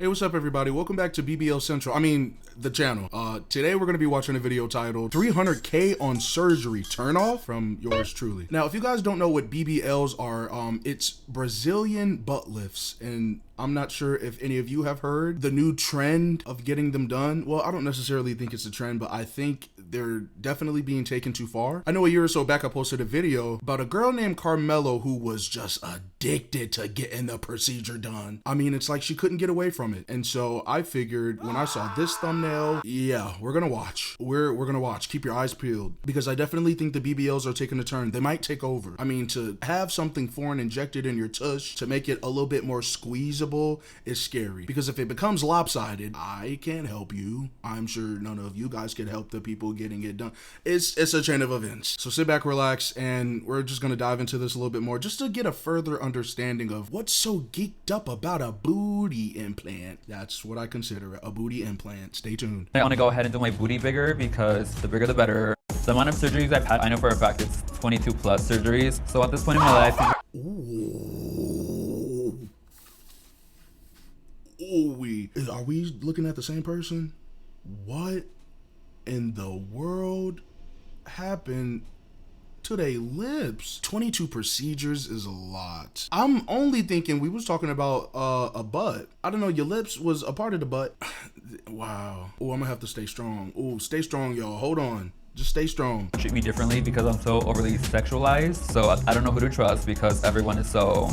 Hey, what's up everybody? Welcome back to BBL Central. The channel. Today we're going to be watching a video titled 300K on Surgery Turn Off from yours truly. Now, if you guys don't know what BBLs are, it's Brazilian butt lifts, and I'm not sure if any of you have heard the new trend of getting them done. Well, I don't necessarily think it's a trend, but I think they're definitely being taken too far. I know a year or so back I posted a video about a girl named Carmelo who was just addicted to getting the procedure done. I mean, it's like she couldn't get away from it. And so I figured when I saw this thumbnail, yeah, we're gonna watch. We're gonna watch. Keep your eyes peeled, because I definitely think the BBLs are taking a turn. They might take over. I mean, to have something foreign injected in your tush to make it a little bit more squeezable is scary, because if it becomes lopsided, I can't help you. I'm sure none of you guys can help the people getting it done. It's a chain of events. So sit back, relax, and we're just gonna dive into this a little bit more just to get a further understanding of what's so geeked up about a booty implant. That's what I consider a booty implant. Stay tuned. I want to go ahead and do my booty bigger because the bigger the better. The amount of surgeries I've had, I know for a fact it's 22 plus surgeries. So at this point in my life, are we looking at the same person? What in the world happened to their lips? 22 procedures is a lot. I'm only thinking we was talking about a butt. I don't know, your lips was a part of the butt. Wow. Oh, I'm gonna have to stay strong. Oh, stay strong, y'all. Hold on. Just stay strong. treat me differently because I'm so overly sexualized. So I don't know who to trust because everyone is so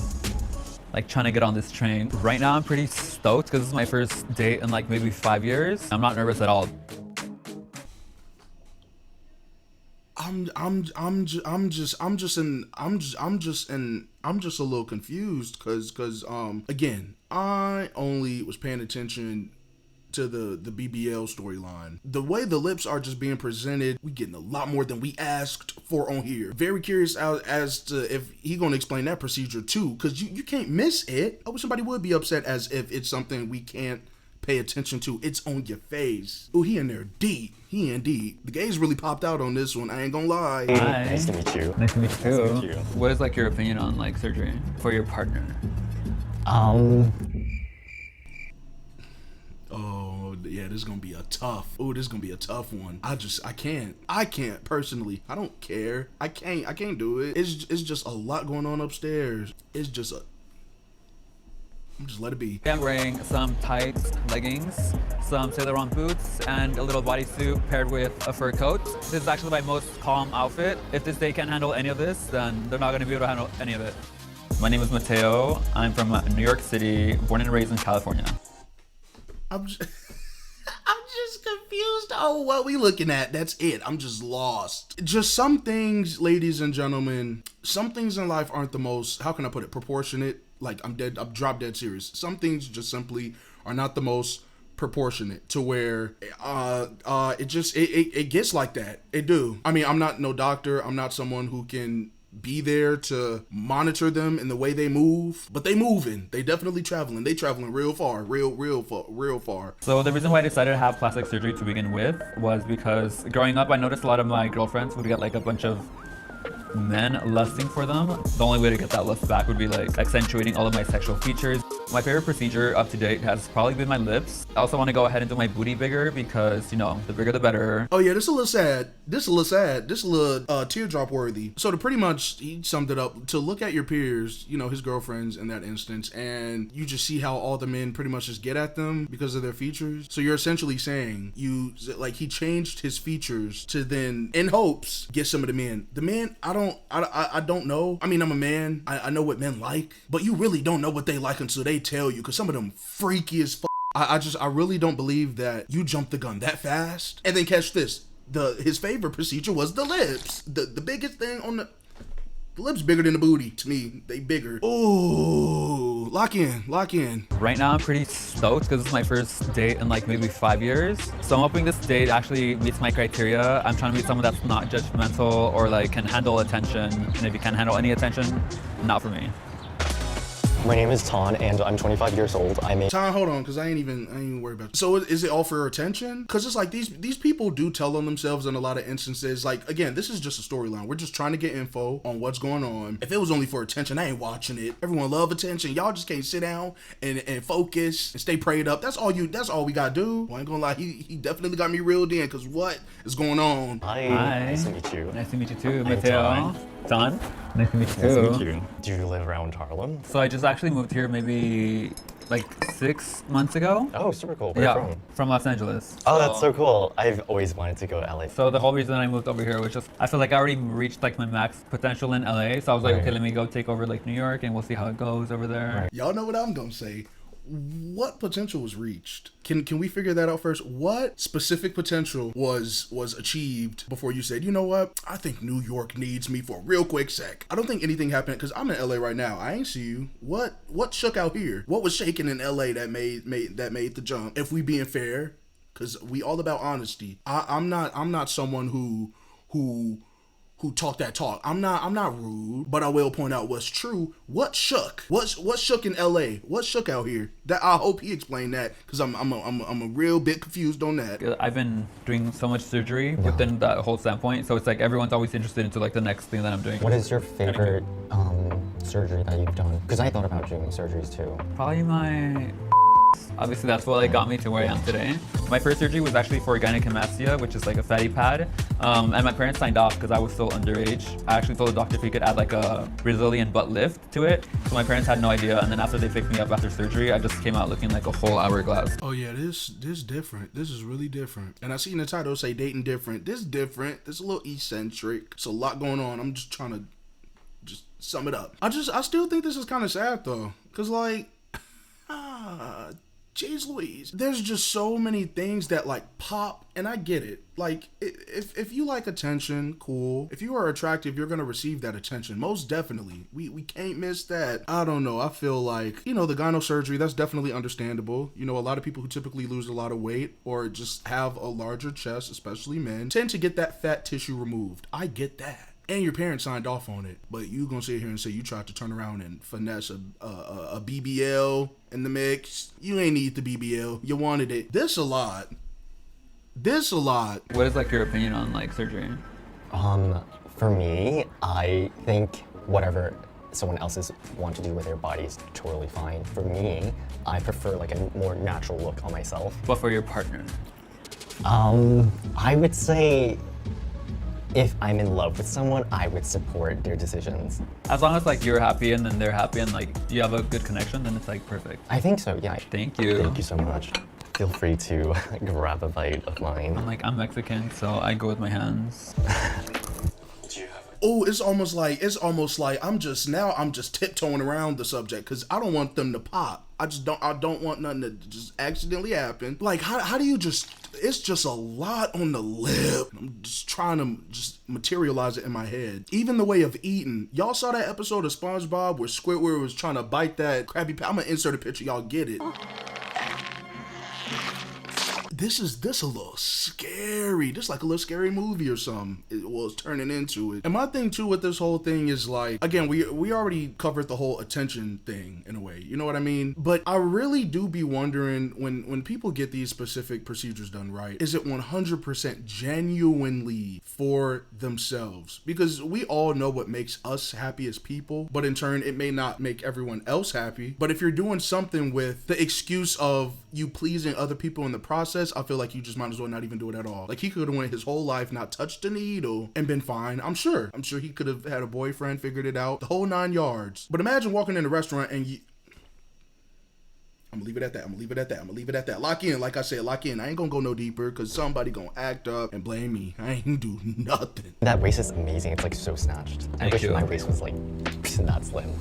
like trying to get on this train. Right now I'm pretty stoked because this is my first date in like maybe 5 years. I'm not nervous at all. I'm just a little confused because again, I only was paying attention to the BBL storyline. The way the lips are just being presented, we getting a lot more than we asked for on here. Very curious as to if he gonna explain that procedure too, because you can't miss it. I wish somebody would be upset as if it's something we can't pay attention to. It's on your face. Oh, he in there deep. He in deep. The gays really popped out on this one. I ain't gonna lie. Hi. Nice to meet you. Nice to meet you. Nice to meet you. What is like your opinion on like surgery for your partner? Oh yeah, this is gonna be a tough. Oh, this is gonna be a tough one. I can't personally. I don't care. I can't do it. It's just a lot going on upstairs. Just let it be. I'm wearing some tight leggings, some Sailor On boots, and a little bodysuit paired with a fur coat. This is actually my most calm outfit. If this day can't handle any of this, then they're not gonna be able to handle any of it. My name is Mateo. I'm from New York City, born and raised in California. I'm just confused on what we looking at. That's it. I'm just lost. Just some things, ladies and gentlemen, some things in life aren't the most, how can I put it, proportionate. Like I'm drop dead serious. Some things just simply are not the most proportionate to where it gets like that. It do. I mean, I'm not no doctor. I'm not someone who can be there to monitor them in the way they move, but they moving. They definitely traveling. They traveling real far, real far. So the reason why I decided to have plastic surgery to begin with was because growing up, I noticed a lot of my girlfriends would get like a bunch of men lusting for them. The only way to get that lust back would be like accentuating all of my sexual features. My favorite procedure up to date has probably been my lips. I also want to go ahead and do my booty bigger because, you know, the bigger the better. Oh yeah, this is a little sad. This is a little teardrop worthy. So to pretty much, he summed it up, to look at your peers, you know, his girlfriends in that instance, and you just see how all the men pretty much just get at them because of their features. So you're essentially saying he changed his features to then, in hopes, get some of the men. The men, I don't know. I mean, I'm a man. I know what men like, but you really don't know what they like until they tell you, because some of them freaky as fuck. I really don't believe that you jumped the gun that fast. And then catch this. His favorite procedure was the lips. The biggest thing on the lips bigger than the booty to me. They bigger. Ooh, lock in. Right now I'm pretty stoked because this is my first date in like maybe 5 years. So I'm hoping this date actually meets my criteria. I'm trying to meet someone that's not judgmental or like can handle attention. And if you can't handle any attention, not for me. My name is Ton, and I'm 25 years old. I'm a... Tom, hold on, because I ain't even worried about it. So is it all for attention? Because it's like these people do tell on themselves in a lot of instances. Like, again, this is just a storyline. We're just trying to get info on what's going on. If it was only for attention, I ain't watching it. Everyone love attention. Y'all just can't sit down and focus and stay prayed up. That's all we gotta do. Well, I ain't gonna lie, he definitely got me reeled in, because what is going on? Hi. Nice to meet you. Nice to meet you too, Mateo. Ton. Nice to meet you too. Nice to meet you. Do you live around Harlem? So I just actually moved here maybe like 6 months ago. Oh, super cool. Where are you from? From Los Angeles. Oh, that's so cool. I've always wanted to go to LA. So the whole reason I moved over here was just, I feel like I already reached like my max potential in LA. So I was like, okay, let me go take over like New York and we'll see how it goes over there. Right. Y'all know what I'm gonna say. What potential was reached? Can we figure that out first? What specific potential was achieved before you said, you know what? I think New York needs me for a real quick sec. I don't think anything happened, because I'm in LA right now. I ain't see you. What shook out here? What was shaking in LA that made the jump? If we being fair, because we all about honesty. I'm not someone who talk that talk. I'm not rude, but I will point out what's true. What shook? What shook in LA? What shook out here? That I hope he explained that, because I'm a real bit confused on that. I've been doing so much surgery within that whole standpoint, so it's like everyone's always interested into like the next thing that I'm doing. What is your favorite surgery that you've done? Because I thought about doing surgeries too. Probably my... Obviously, that's what like got me to where I am today. My first surgery was actually for gynecomastia, which is like a fatty pad. And my parents signed off because I was still underage. I actually told the doctor if he could add like a Brazilian butt lift to it. So my parents had no idea. And then after they picked me up after surgery, I just came out looking like a whole hourglass. Oh yeah, this different. This is really different. And I seen the title say dating different. This different. This a little eccentric. It's a lot going on. I'm just trying to just sum it up. I still think this is kind of sad though. Cause like, jeez Louise, there's just so many things that like pop, and I get it. Like, if you like attention, cool. If you are attractive, you're gonna receive that attention, most definitely. We can't miss that. I don't know, I feel like, the gyno surgery, that's definitely understandable. A lot of people who typically lose a lot of weight or just have a larger chest, especially men, tend to get that fat tissue removed. I get that. And your parents signed off on it, but you gonna sit here and say you tried to turn around and finesse a BBL in the mix. You ain't need the BBL. You wanted it. This a lot. What is like your opinion on like surgery? For me, I think whatever someone else's want to do with their body is totally fine. For me, I prefer like a more natural look on myself. But for your partner? I would say, if I'm in love with someone, I would support their decisions. As long as like you're happy and then they're happy and like you have a good connection, then it's like perfect. I think so, yeah. Thank you. Thank you so much. Feel free to grab a bite of mine. I'm Mexican, so I go with my hands. Oh, it's almost like I'm just tiptoeing around the subject, because I don't want them to pop. I don't want nothing to just accidentally happen. Like, how do you just, it's just a lot on the lip. I'm just trying to just materialize it in my head. Even the way of eating. Y'all saw that episode of SpongeBob where Squidward was trying to bite that Krabby Patty? I'm gonna insert a picture, y'all get it. This a little scary. This like a little scary movie or something. It was turning into it. And my thing too with this whole thing is like, again, we already covered the whole attention thing in a way. You know what I mean? But I really do be wondering when people get these specific procedures done right, is it 100% genuinely for themselves? Because we all know what makes us happy as people, but in turn, it may not make everyone else happy. But if you're doing something with the excuse of you pleasing other people in the process, I feel like you just might as well not even do it at all. Like, he could have went his whole life, not touched a needle, and been fine. I'm sure he could have had a boyfriend, figured it out, the whole 9 yards. But imagine walking in a restaurant and I'm gonna leave it at that. Lock in, like I said, lock in. I ain't gonna go no deeper, because somebody gonna act up and blame me. I ain't do nothing. That waist is amazing. It's like so snatched. I wish my waist was like that slim.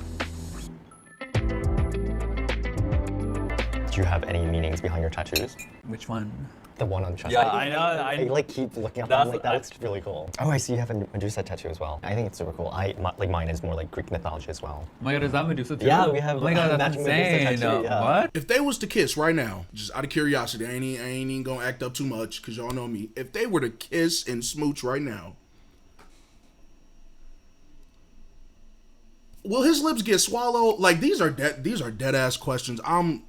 Do you have any meanings behind your tattoos? Which one? The one on the chest. Yeah, I know. I like keep looking up. I'm like, that's really cool. Oh, I see you have a Medusa tattoo as well. I think it's super cool. Like mine is more like Greek mythology as well. Oh my god, is that Medusa too? Yeah, we have. Oh my god, that's insane. Tattoo, yeah. What? If they was to kiss right now, just out of curiosity, I ain't even gonna act up too much, because y'all know me. If they were to kiss and smooch right now, Will his lips get swallowed? Like, these are dead ass questions. I'm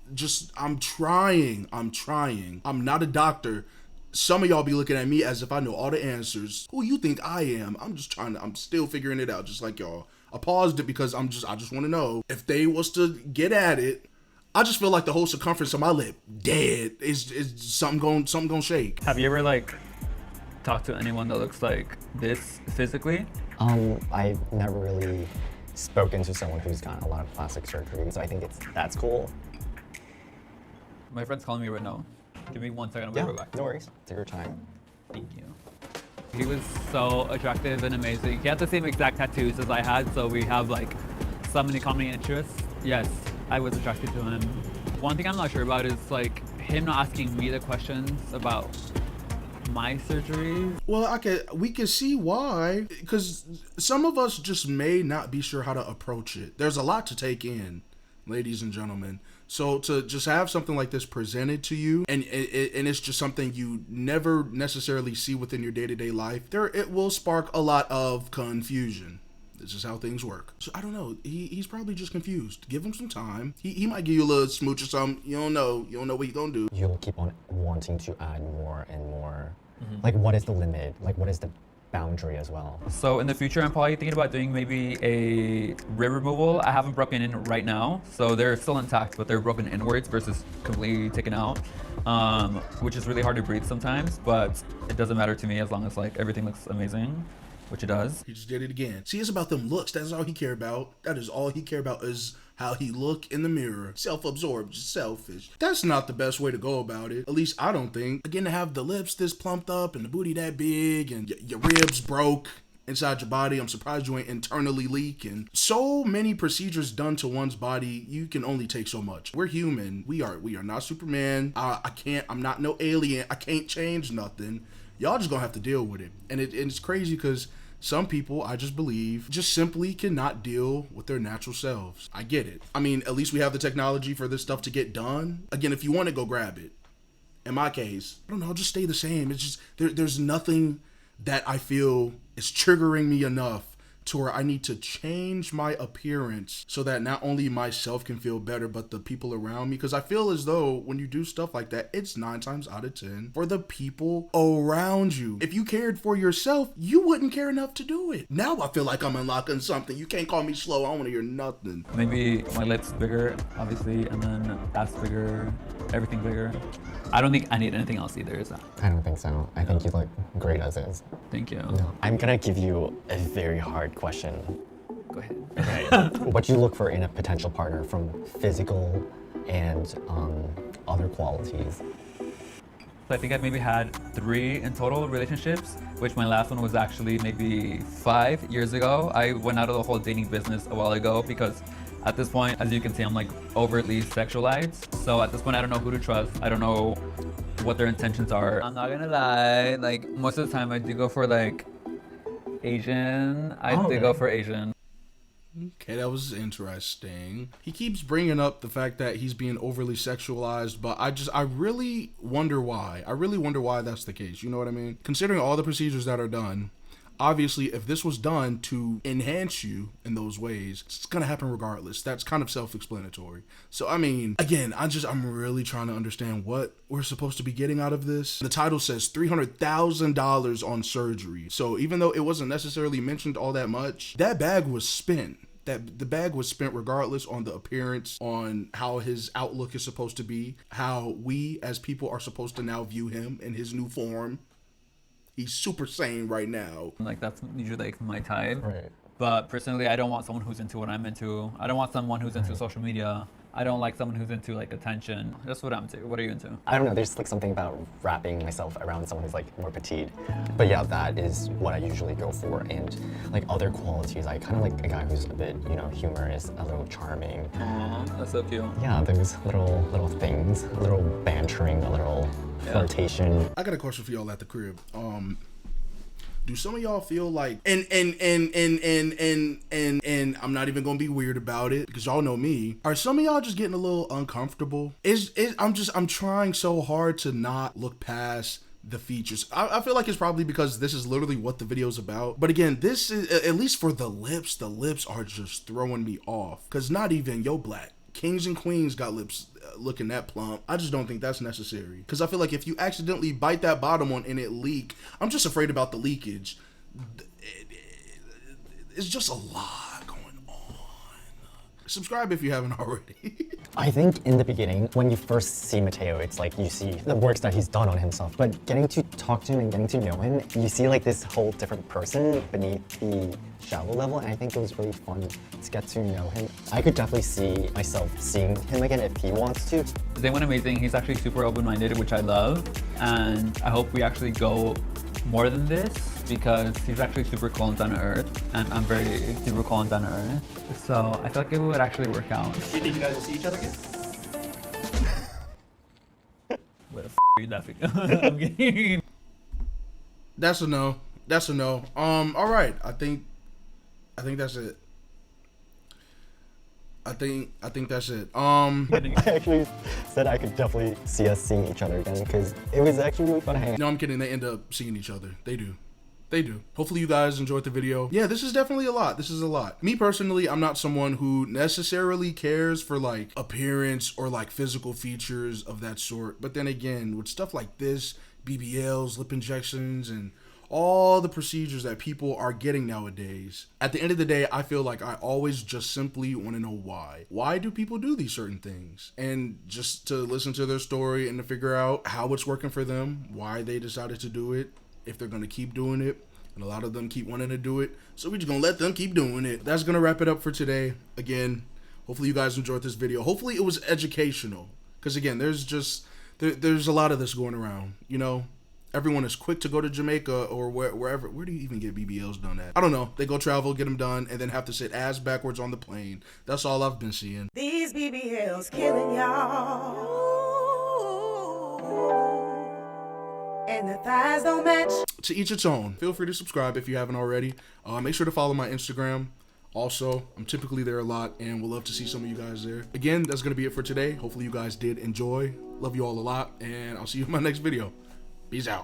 trying. I'm not a doctor. Some of y'all be looking at me as if I know all the answers. Who you think I am? I'm still figuring it out, just like y'all. I paused it because I just want to know if they was to get at it. I just feel like the whole circumference of my lip dead. Is something gonna shake. Have you ever like talked to anyone that looks like this physically? I've never really spoken to someone who's gotten a lot of plastic surgery, so I think that's cool. My friend's calling me right now. Give me 1 second, I'll be right back. No worries. Take your time. Thank you. He was so attractive and amazing. He had the same exact tattoos as I had, so we have like so many common interests. Yes, I was attracted to him. One thing I'm not sure about is like him not asking me the questions about my surgeries. Well, we can see why, because some of us just may not be sure how to approach it. There's a lot to take in, ladies and gentlemen. So to just have something like this presented to you, and it's just something you never necessarily see within your day-to-day life, it will spark a lot of confusion. This is how things work. So I don't know. He's probably just confused. Give him some time. He might give you a little smooch or something. You don't know what he's gonna do. You'll keep on wanting to add more and more. Like, what is the limit? Like, what is the boundary as well? So in the future, I'm probably thinking about doing maybe a rib removal. I haven't broken in right now, so they're still intact, but they're broken inwards versus completely taken out, which is really hard to breathe sometimes, but it doesn't matter to me as long as like everything looks amazing, which it does. He just did it again. See, it's about them looks. That's all he care about. That is all he care about, is how he look in the mirror. Self-absorbed, just selfish. That's not the best way to go about it. At least I don't think. Again, to have the lips this plumped up and the booty that big and your ribs broke inside your body, I'm surprised you ain't internally leaking. So many procedures done to one's body, you can only take so much. We're human. We are not Superman. I'm not no alien. I can't change nothing. Y'all just gonna have to deal with it. And it's crazy because some people, I just believe, just simply cannot deal with their natural selves. I get it. I mean, at least we have the technology for this stuff to get done. Again, if you want to go grab it. In my case, I don't know, I'll just stay the same. It's just, there's nothing that I feel is triggering me enough to where I need to change my appearance so that not only myself can feel better, but the people around me. Because I feel as though when you do stuff like that, it's 9 times out of 10 for the people around you. If you cared for yourself, you wouldn't care enough to do it. Now I feel like I'm unlocking something. You can't call me slow. I don't want to hear nothing. Maybe my lips bigger, obviously, and then ass bigger, everything bigger. I don't think I need anything else either, is that? I don't think so. I think you look great as is. Thank you. No. I'm gonna give you a very hard question. Go ahead. Okay. What do you look for in a potential partner from physical and other qualities? So I think I've maybe had 3 in total relationships, which my last one was actually maybe 5 years ago. I went out of the whole dating business a while ago because at this point, as you can see, I'm like overtly sexualized. So at this point, I don't know who to trust. I don't know what their intentions are. I'm not gonna lie, like most of the time I do go for like Asian. I do go for Asian. Okay, that was interesting. He keeps bringing up the fact that he's being overly sexualized, but I really wonder why. I really wonder why that's the case. You know what I mean? Considering all the procedures that are done, obviously, if this was done to enhance you in those ways, it's gonna happen regardless. That's kind of self-explanatory. So, I mean, again, I'm really trying to understand what we're supposed to be getting out of this. The title says $300,000 on surgery. So even though it wasn't necessarily mentioned all that much, that bag was spent. That the bag was spent regardless on the appearance, on how his outlook is supposed to be, how we as people are supposed to now view him in his new form. He's super sane right now. Like that's usually like my type. Right. But personally, I don't want someone who's into what I'm into. I don't want someone who's into social media. I don't like someone who's into like attention. That's what I'm into. What are you into? I don't know, there's like something about wrapping myself around someone who's like more petite. But yeah, that is what I usually go for. And like other qualities, I kind of like a guy who's a bit, humorous, a little charming. Aww, that's so cute. Yeah, those little things, a little bantering, a little flirtation. I got a question for y'all at the crib. Do some of y'all feel like and I'm not even gonna be weird about it because y'all know me. Are some of y'all just getting a little uncomfortable? I'm trying so hard to not look past the features. I feel like it's probably because this is literally what the video is about. But again, this is, at least for the lips are just throwing me off. Because not even Yo Black Kings and Queens got lips looking that plump. I just don't think that's necessary. Because I feel like if you accidentally bite that bottom one and it leak, I'm just afraid about the leakage. It's just a lot going on. Subscribe if you haven't already. I think in the beginning, when you first see Mateo, it's like you see the works that he's done on himself. But getting to talk to him and getting to know him, you see like this whole different person beneath the shallow level. And I think it was really fun to get to know him. I could definitely see myself seeing him again if he wants to. They went amazing. He's actually super open-minded, which I love. And I hope we actually go more than this, because he's actually super cool and down to earth, and I'm very super cool and down to earth. So I feel like it would actually work out. Do you think you guys will see each other again? What the f are you laughing? I'm kidding. That's a no. That's a no. All right. I think that's it. I think that's it. I actually said I could definitely see us seeing each other again because it was actually really fun to hang out. No, I'm kidding. They end up seeing each other. They do. They do. Hopefully you guys enjoyed the video. Yeah, this is definitely a lot. This is a lot. Me personally, I'm not someone who necessarily cares for like appearance or like physical features of that sort. But then again, with stuff like this, BBLs, lip injections, and all the procedures that people are getting nowadays, at the end of the day, I feel like I always just simply want to know why. Why do people do these certain things? And just to listen to their story and to figure out how it's working for them, why they decided to do it, if they're going to keep doing it. And a lot of them keep wanting to do it, so we're just going to let them keep doing it. That's going to wrap it up for today. Again, hopefully you guys enjoyed this video. Hopefully it was educational, because again, there's a lot of this going around, you know. Everyone is quick to go to Jamaica or wherever. Where do you even get BBLs done at? I don't know. They go travel, get them done, and then have to sit ass backwards on the plane. That's all I've been seeing. These BBLs killing y'all. And the thighs don't match. To each its own. Feel free to subscribe if you haven't already. Make sure to follow my Instagram. Also, I'm typically there a lot, and we'll love to see some of you guys there. Again, that's going to be it for today. Hopefully you guys did enjoy. Love you all a lot, and I'll see you in my next video. Peace out.